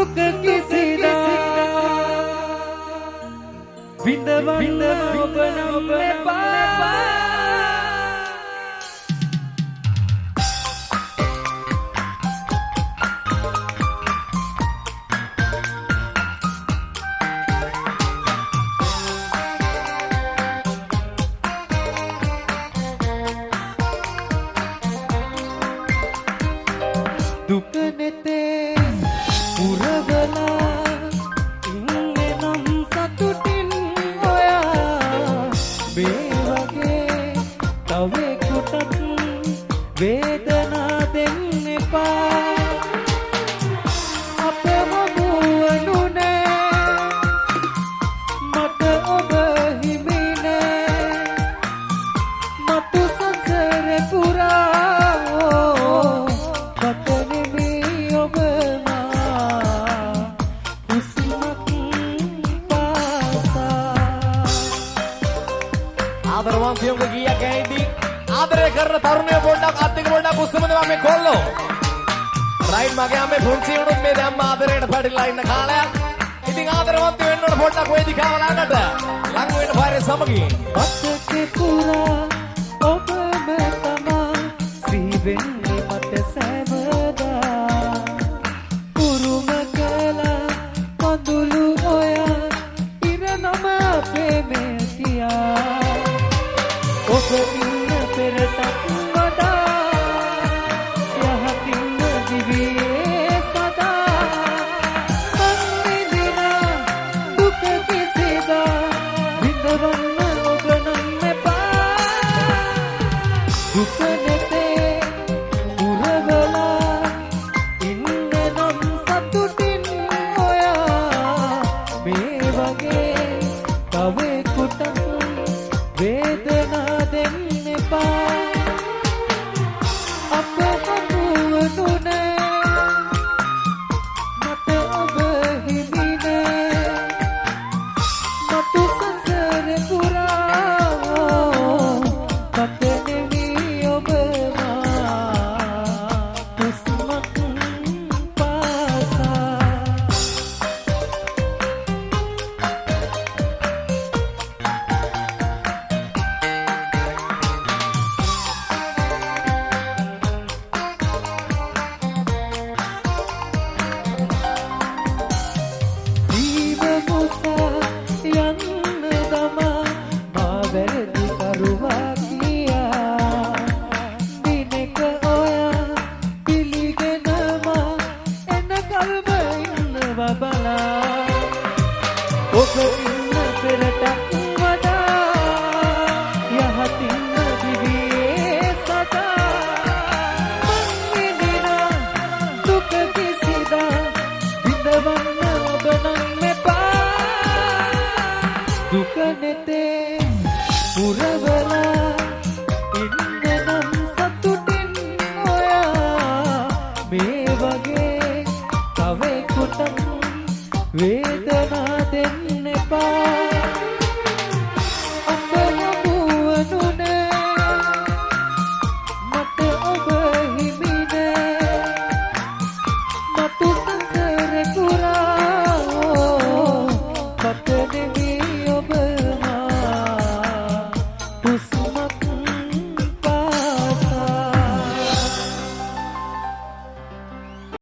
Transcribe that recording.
දුක කිසිදා විඳවන්න ඔබ නම් එපා දුක නෙතේ පුරවලා ඉන්නේ නම් සතුටින් ඔයා මේ වගේ තවෙකුටත් වේදනා දෙන්න එපා අපම මුවනුනේ මට ඔබ හිමිනේ මතු සසර පුරා ආදරවන් සියුම් ගියා කැයිදී ආදරය කරන තරුණය පොඩ්ඩක් අත්තික පොඩ්ඩක් උස්සමද මම කොල්ලෝ රයිට් මගේ අම්මේ පුංචි උණුත් මේ දැම්ම ආදරයට පැටලලා ඉන්න කාලයක් ඉතින් ආදරවන්ත වෙන්න ඕන පොඩ්ඩක් වේදිකාව ළඟට ලඟ වෙන්න පාරේ සමගින් අත්කේ පුරා ඔබම තමා සීවෙන්නේ මට සෑමදා උරුම කළා පඳුළු ඔයා ඉර නම අපේ මේ කියා ඔබ ඉන්න පෙරටත් වඩා යහතින්න දිවියේ සදා සංවිදිනා දුක කිසිදා විඳවන්න ඔබ නම් එපා දුක නෙතේ පුරවලා ඉන්න නම් සතුටින් ඔයා මේ වගේ තවෙකුට වේදනා දෙන්න එපා අප හමුවනුනේ මට ඔබ හිමිනේ මතු සසර පුරා මට නෙමී ඔබ හුස්මක් පාසා ඔබ ඉන්න පෙරටත් වඩා යහතින්න දිවියේ සදා සංවිදිනා දුක කිසිදා විඳවන්න ඔබ නම් එපා දුක නෙතේ පුරවලා ඉන්න නම් සතුටින් ඔයා මේ වගේ තවෙකුට වේදනා දෙන්න එපා